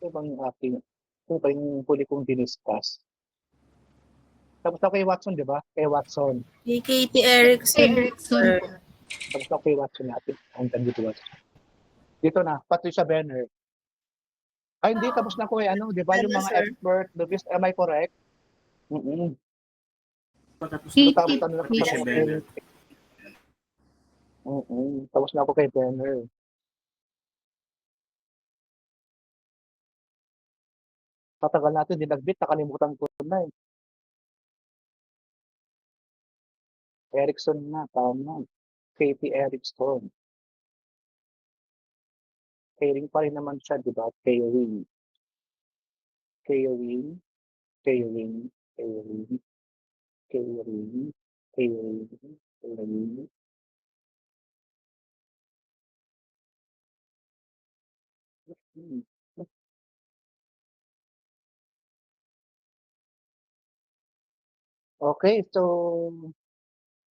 ito bang aking ito ba yung huli kong diniscuss? Tapos ako kay Watson, di ba? Kay Watson. Kay Katie Erickson. Tapos ako kay Watson natin. Hanggang dito Watson. Dito na, Patricia Benner. Ay, hindi. Tapos na ko eh. Ano, di ba yung mga expert, Lubis, am I correct? Mm-mm. Tapos ano na Patricia Benner. Tapos na ako kay Benner. Tatagal natin, dinagbit, nakalimutan ko na eh. Erickson na, tama. Katie Erickson. Caring pa rin naman siya, di ba? Caring. Caring. Caring. Caring. Caring. Caring. Caring. Okay, so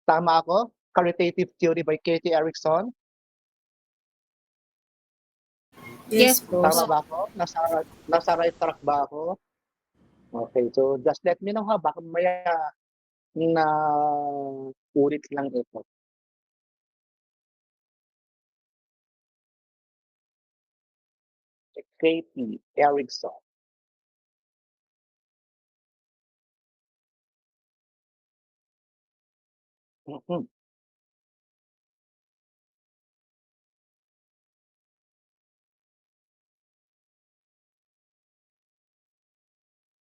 tama ako? Caritative Theory by Katie Erickson. Yes po. Tama ba ako? Nasa right track ba ako? Okay, so just let me know ha, baka maya na ulit lang ito. Katie Erickson.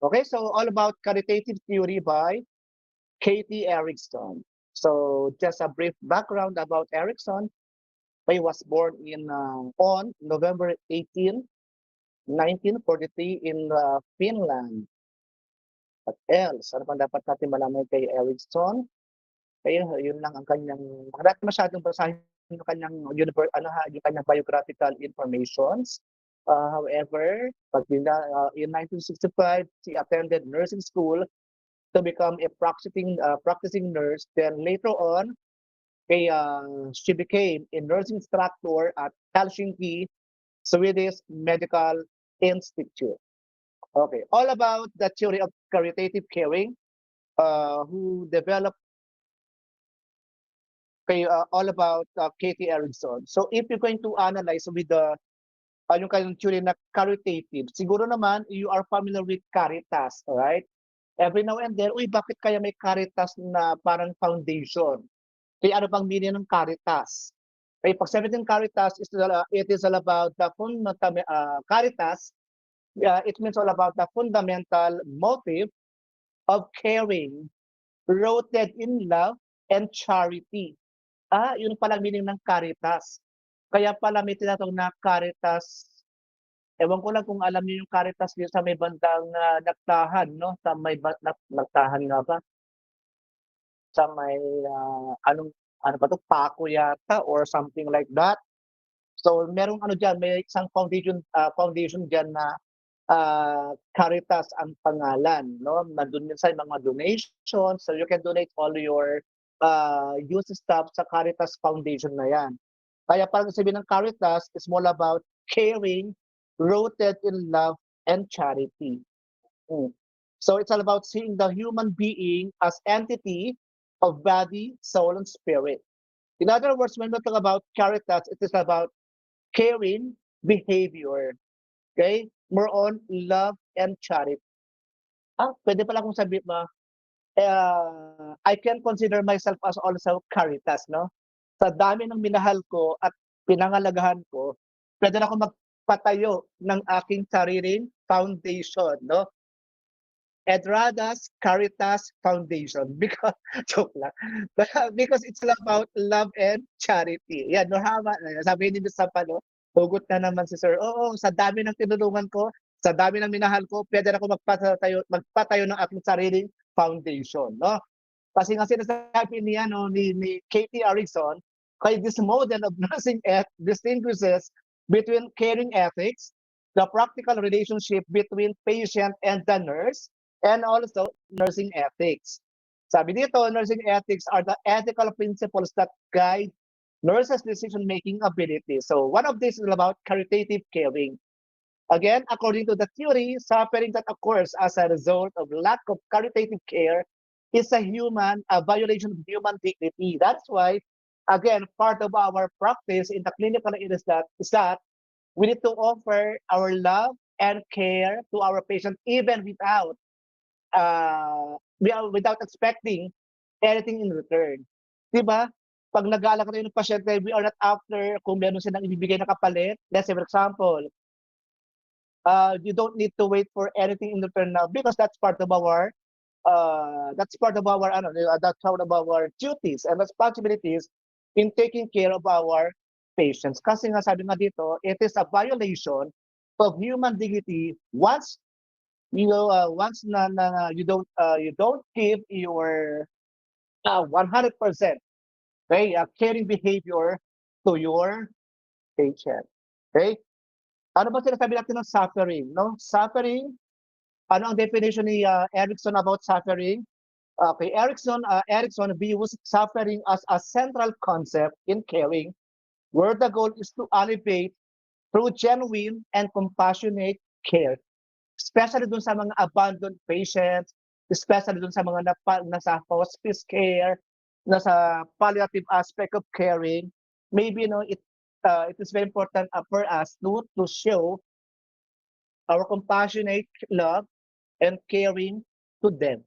Okay, so all about caritative theory by Katie Erickson. So just a brief background about Erickson. He was born on November 18, 1943 in Finland. What else? Ano pang dapat natin malaman kay Erickson? Kaya yun lang ang kanyang, hindi masyadong basahin yung kanyang, yung kanyang biographical informations. However, in 1965, she attended nursing school to become a practicing nurse. Then later on, she became a nursing instructor at Helsinki Swedish Medical Institute. Okay, all about the theory of caritative caring, who developed all about Katie Erickson. So if you're going to analyze with the yung kanyang theory na caritative, siguro naman you are familiar with Caritas, alright? Every now and then, bakit kaya may Caritas na parang foundation? Kaya ano bang meaning ng Caritas? Kaya pag sabi ng Caritas, it is all about the Caritas, it means all about the fundamental motive of caring, rooted in love and charity. Yun pala meaning ng Caritas. Kaya pala may tinatawag na Caritas. Ewan ko lang kung alam niyo yung Caritas dito sa may bandang Nagtahan, no? Sa may Nagtahan nga ba? Sa may ano ba to? Paco yata or something like that. So merong diyan, may isang foundation diyan na Caritas ang pangalan, no? Nandun din sa mga donations, so you can donate all your used stuff sa Caritas Foundation na yan. Kaya parang sabihin ng Caritas is more about caring, rooted in love and charity. So it's all about seeing the human being as entity of body, soul, and spirit. In other words, when we talk about Caritas, it is about caring behavior. Okay? More on love and charity. Pwede pala akong sabihin I can consider myself as also Caritas, no? Sa dami ng minahal ko at pinangalagahan ko, pwede na ako magpatayo ng aking sariling foundation, no? Edradas Caritas Foundation. Because, joke lang. Because it's all about love and charity. Yan, no, sabihin niyo sa hugot na naman si Sir. Oo, sa dami ng tinulungan ko, sa dami ng minahal ko, pwede na ako magpatayo ng aking sariling foundation, no? Kasi nga sinasabi niya, no, ni Katie Erickson, kay this model of nursing distinguishes between caring ethics, the practical relationship between patient and the nurse, and also nursing ethics. Sabi dito, nursing ethics are the ethical principles that guide nurses' decision-making ability. So one of these is about caritative caring. Again, according to the theory, suffering that occurs as a result of lack of caritative care is a violation of human dignity. That's why, again, part of our practice in the clinical is that we need to offer our love and care to our patient even without expecting anything in return. 'Di ba? Pag nag-aalala tayo ng pasyente, we are not after kung meron silang ibibigay na kapalit. Let's say for example, you don't need to wait for anything in return now because that's part of our duties and responsibilities in taking care of our patients. Kasi nga sabi nga dito, it is a violation of human dignity once na you don't give your 100% okay, caring behavior to your patient. Okay? Ano ba sinasabi natin ng suffering? No? Suffering, ano ang definition ni Erickson about suffering? Okay, Erickson views suffering as a central concept in caring, where the goal is to alleviate through genuine and compassionate care. Especially dun sa mga abandoned patients, especially dun sa mga nasa hospice care, nasa palliative aspect of caring. Maybe it is very important for us to show our compassionate love and caring to them.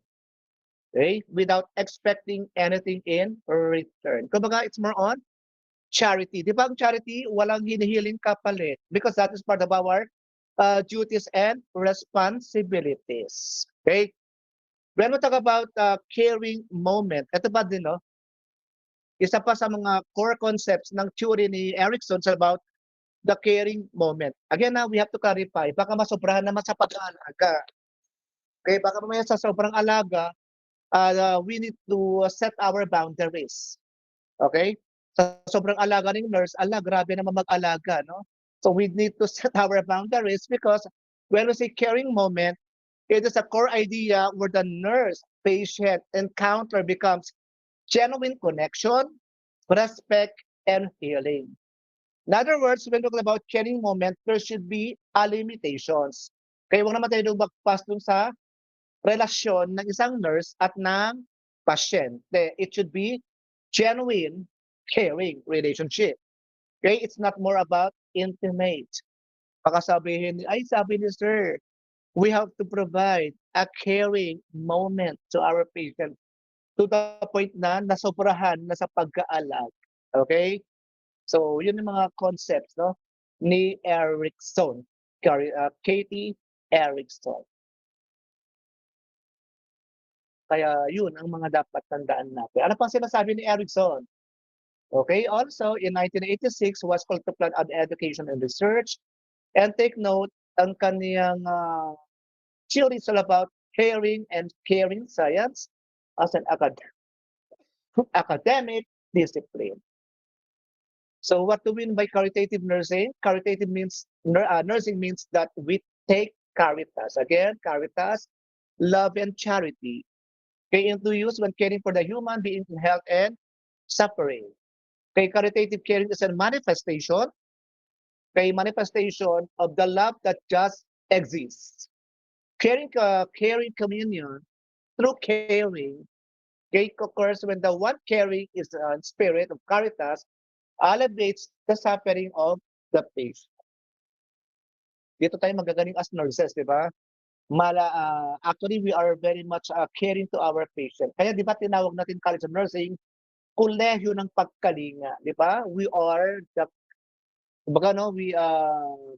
Okay? Without expecting anything in return. Kumbaga, it's more on charity. Di ba ang charity, walang hinihiling kapalit because that is part of our duties and responsibilities. Okay? When we talk about caring moment, ito ba din, no? Isa pa sa mga core concepts ng theory ni Erickson is about the caring moment. Again, now we have to clarify, baka masobrahan naman sa pag-aalaga. Okay, baka mamaya sa sobrang alaga, we need to set our boundaries. Okay? Sa sobrang alaga ng nurse, grabe naman mag-alaga, no? So we need to set our boundaries because when we say caring moment, it is a core idea where the nurse-patient encounter becomes genuine connection, respect, and healing. In other words, when talking about caring moment, there should be limitations. Kaya huwag naman tayo magpas dun sa relasyon ng isang nurse at ng pasyente. It should be genuine, caring relationship. Okay? It's not more about intimate. Baka sabihin, ay sabi ni sir, we have to provide a caring moment to our patient to the point na nasobrahan na sa pag-aalag. Okay? So, yun yung mga concepts, no? Ni Erickson, Katie Erickson. Kaya yun ang mga dapat tandaan natin. Ano pang sinasabi ni Erickson? Okay, also in 1986 was called to plan on education and research. And take note, ang kaniyang theory is all about caring and caring science as an academic discipline. So what do we mean by caritative nursing? Caritative means, nursing means that we take caritas. Again, caritas, love and charity. Okay, into use when caring for the human being in health and suffering. Okay, caritative caring is a manifestation of the love that just exists. Caring communion through caring, okay, occurs when the one caring is a spirit of caritas alleviates the suffering of the patient. Dito tayo magagaling as nurses, di ba? Actually, we are very much caring to our patient. Kaya di ba tinawag natin College of Nursing, kolehiyo ng pagkalinga, di ba? We are the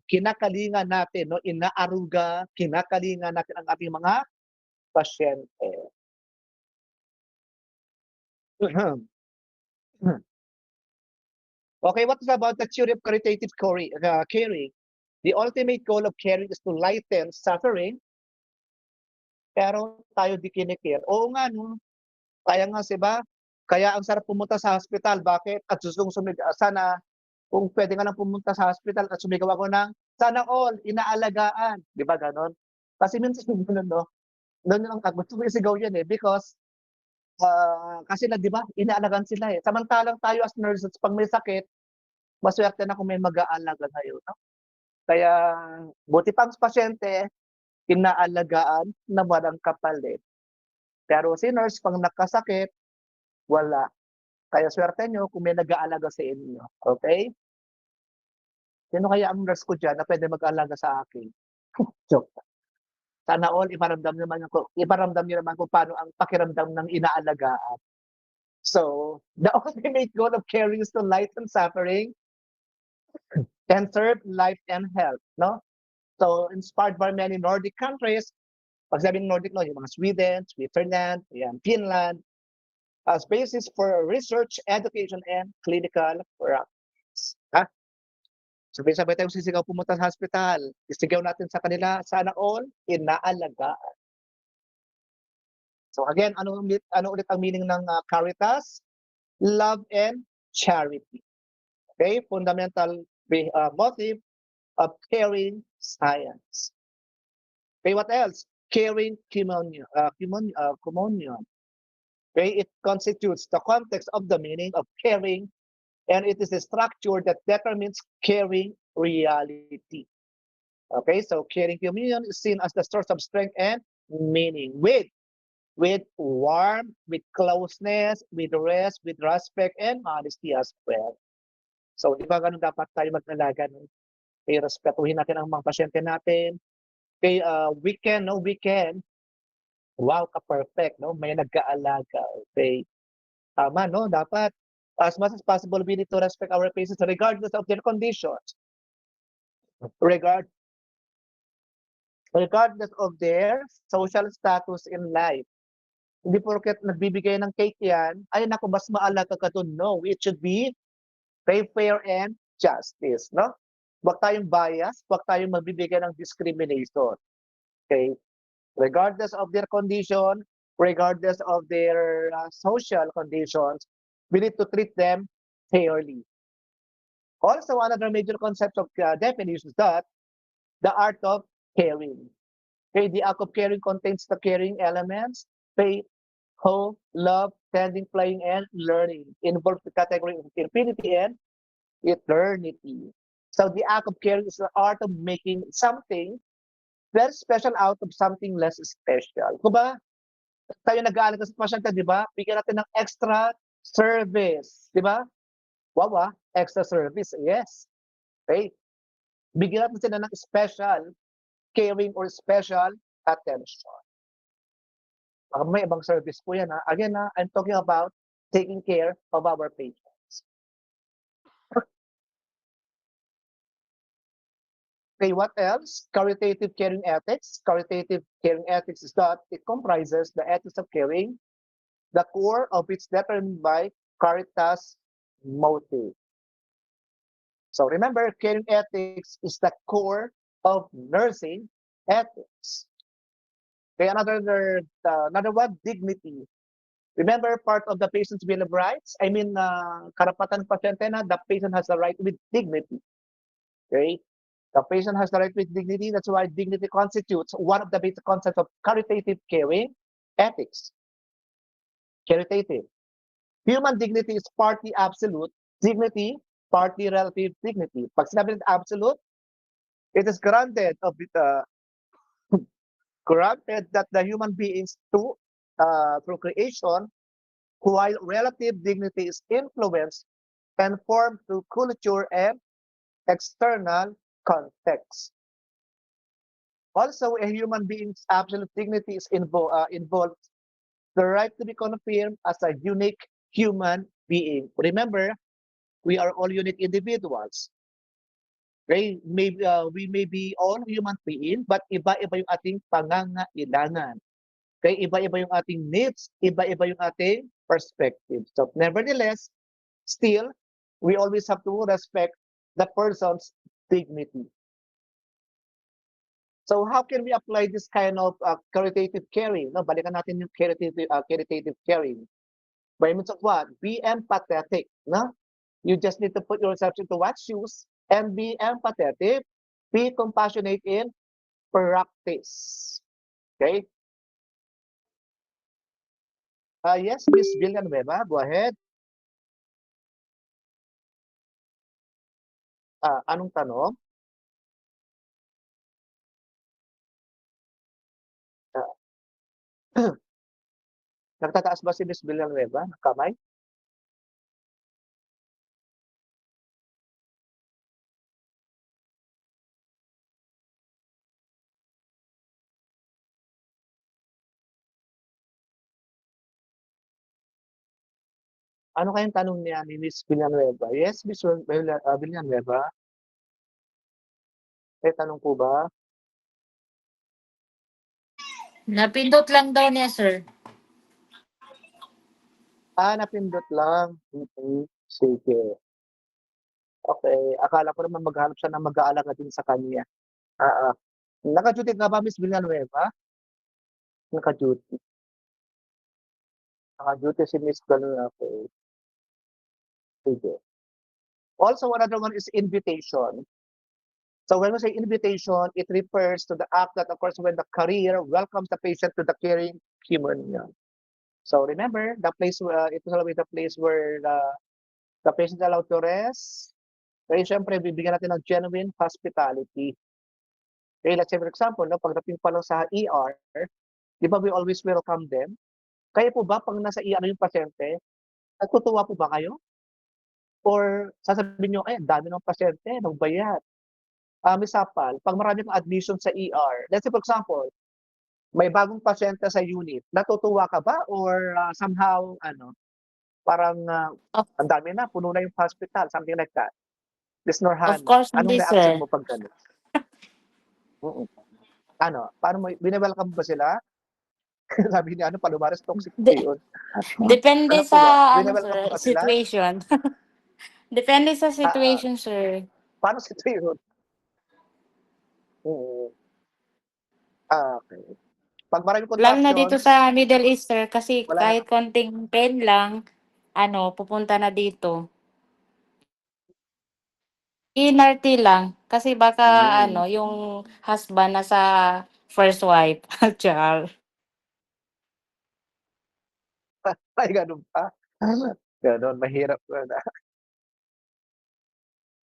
kinakalinga natin, no? Inaaruga, kinakalinga natin ang ating mga pasyente. Okay, what is about the theory of caritative caring? The ultimate goal of caring is to lighten suffering, pero tayo di kinikare. Oo nga, no? Kaya nga, diba? Kaya ang sarap pumunta sa hospital. Bakit? At sana, kung pwede nga lang pumunta sa hospital at sumigaw ako ng, sana all, inaalagaan. Di ba ganon? Kasi minsan ganun, no? Doon lang gusto ko isigaw yan because kasi na, di ba, inaalagaan sila eh. Samantalang tayo as nurses, pag may sakit, maswerte na kung may mag-aalaga ngayon. No? Kaya buti pang pasyente, inaalagaan na walang kapalit. Pero si nurse 'pag nagkasakit, wala. Kaya swerte niyo kung may nag-aalaga sa inyo, okey? Sino kaya ang nurse ko diyan na puwede mag-alaga sa akin? Joke. Sana all iparamdam niyo naman kung paano ang pakiramdam ng inaalagaan. So, the ultimate goal of caring is to lighten suffering and serve life and health, no? So, inspired by many Nordic countries, pag sabing Nordic, no, yung mga Sweden, Switzerland, ayan, Finland, as basis for research, education, and clinical practice. Ha? Sabay-sabay tayong sisigaw pumunta sa hospital. Isigaw natin sa kanila, sana all inaalagaan. So again, ano ulit ang meaning ng caritas? Love and charity. Okay? Fundamental motive of caring science. Okay, what else? Caring communion. Okay, it constitutes the context of the meaning of caring, and it is a structure that determines caring reality. Okay, so caring communion is seen as the source of strength and meaning with warmth, with closeness, with rest, with respect, and honesty as well. So, di ba ganun dapat tayo mag-alaga, no? Kaya respetuhin natin ang mga pasyente natin. Kaya we can, wow, ka-perfect, no? May nag-aalaga, okay? Tama, no? Dapat, as much as possible, we need to respect our patients regardless of their conditions. Regardless of their social status in life. Hindi porket nagbibigay ng cake yan, ay naku, mas maalaga ka dun. No, it should be fair and justice, no? Huwag tayong bias, huwag tayong magbibigay ng discrimination. Okay? Regardless of their condition, regardless of their social conditions, we need to treat them fairly. Also, another major concept of definition is that the art of caring. Okay, the act of caring contains the caring elements, faith, hope, love, tending, playing, and learning. Involves the category of infinity and eternity. So the act of caring is the art of making something very special out of something less special. Kung ba, tayo nag-aalaga sa pasyente, di ba? Bigyan natin ng extra service, di ba? Wow, extra service, yes. Okay? Bigyan natin sila ng special caring or special attention. May ibang service po yan. Ha? Again, I'm talking about taking care of our patients. Okay, what else? Caritative caring ethics. Caritative caring ethics is that it comprises the ethics of caring, the core of which determined by Caritas motive. So remember, caring ethics is the core of nursing ethics. Okay, another one, dignity. Remember, part of the patient's bill of rights? I mean, karapatan ng pasyente na the patient has the right with dignity. Okay? The patient has the right with dignity. That's why dignity constitutes one of the basic concepts of caritative caring ethics. Caritative. Human dignity is partly absolute dignity, partly relative dignity. Pag sinabi ng absolute, it is granted that the human beings through creation, while relative dignity is influenced and formed through culture and external context. Also, a human being's absolute dignity is involved the right to be confirmed as a unique human being. Remember, we are all unique individuals. Okay? We may be all human beings, but iba-iba yung ating pangangailangan. Okay? Iba-iba yung ating needs, iba-iba yung ating perspective. So, nevertheless, still, we always have to respect the person's dignity. So how can we apply this kind of caritative caring? No, balikan natin yung caritative caring. By means of what? Be empathetic. No? You just need to put yourself into what shoes and be empathetic, be compassionate in practice. Okay? Yes, Ms. Villanueva, go ahead. Anong tanong? Nagtataas ba si Miss Villanueva ng kamay? Ano kayang tanong niya ni Miss Villanueva? Yes, Miss Villanueva? May tanong po ba? Napindot lang daw niya, sir. Napindot lang. Sige. Okay. Akala ko naman maghanap siya ng mag-aalaga din sa kanya. Ah, Naka-duty ka ba, Miss Villanueva? Naka-duty. Naka-duty si Miss Villanueva. Okay. Sige. Also, another one is invitation. So when we say invitation, it refers to the act that occurs when the career welcomes the patient to the caring human. So remember, the place it is always the place where the patient is allowed to rest. Kaya syempre, bibigyan natin ng genuine hospitality. Okay, let's say for example, no, pagdating pa lang sa ER, di ba we always welcome them? Kaya po ba, pag nasa ER yung pasyente, natutuwa po ba kayo? Or sasabihin nyo, ay, ang dami ng pasyente, nagbayad. Miss Sapal, pag marami kang admission sa ER, let's say for example, may bagong pasyente sa unit, natutuwa ka ba? Or somehow, parang ang dami na, puno na yung hospital, something like that. Miss Of Norhana, course, anong hindi, reaction sir. mo pag gano'n? Mm. Paano mo, wini-welcome ba sila? Sabi niya, Palomares, toxic po De- yun. depende Ano po ba? sa, Wini-welcome sir, ba sila? situation. Depende sa Ah, ah. situation, sir. Paano situation? Mm. Okay. Pag maraming Lalo na dito contractions, sa Middle East, sir, kasi wala na. kahit konting pain lang, pupunta na dito. Inarty lang. Kasi baka, yung husband na sa first wife. Char. Ay, ganun pa. Ganun, mahirap.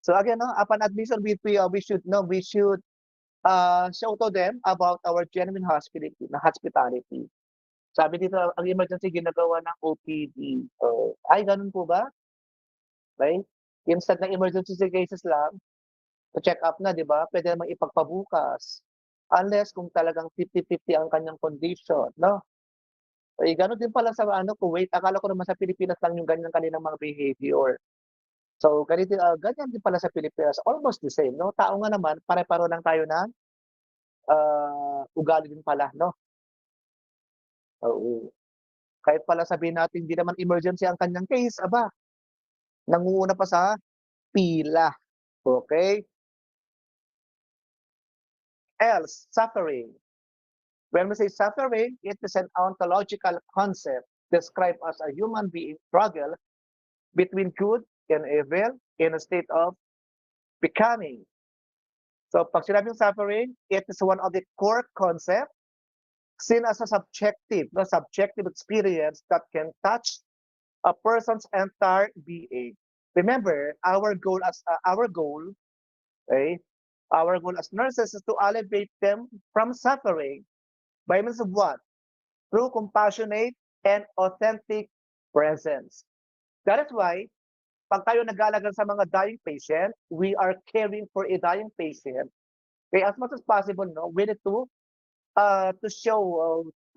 So again, no, upon admission, we should know, we should show to them about our genuine hospitality. Sabi dito, ang emergency ginagawa ng OPD. So, ay, ganun po ba? Okay? Instead ng emergency cases lang, check up na, di ba? Pwede namang ipagpabukas. Unless kung talagang 50-50 ang kanyang condition, no? Eh, ganun din pala sa Kuwait. Akala ko naman sa Pilipinas lang yung ganyan kanilang mga behavior. So, ganyan din pala sa Pilipinas. Almost the same, no? Tao nga naman, pare-paro lang tayo ng ugali din pala, no? Oo. Kahit pala sabihin natin hindi naman emergency ang kanyang case, aba, nangunguna pa sa pila. Okay? Else, suffering. When we say suffering, it is an ontological concept described as a human being struggle between good and evil in a state of becoming. So pag sinabing suffering, it is one of the core concepts seen as a subjective experience that can touch a person's entire being. Remember, okay, our goal as nurses is to elevate them from suffering by means of what? Through compassionate and authentic presence. That is why, pag tayo nag-aalaga sa mga dying patient, we are caring for a dying patient. Okay, as much as possible, no, we need to show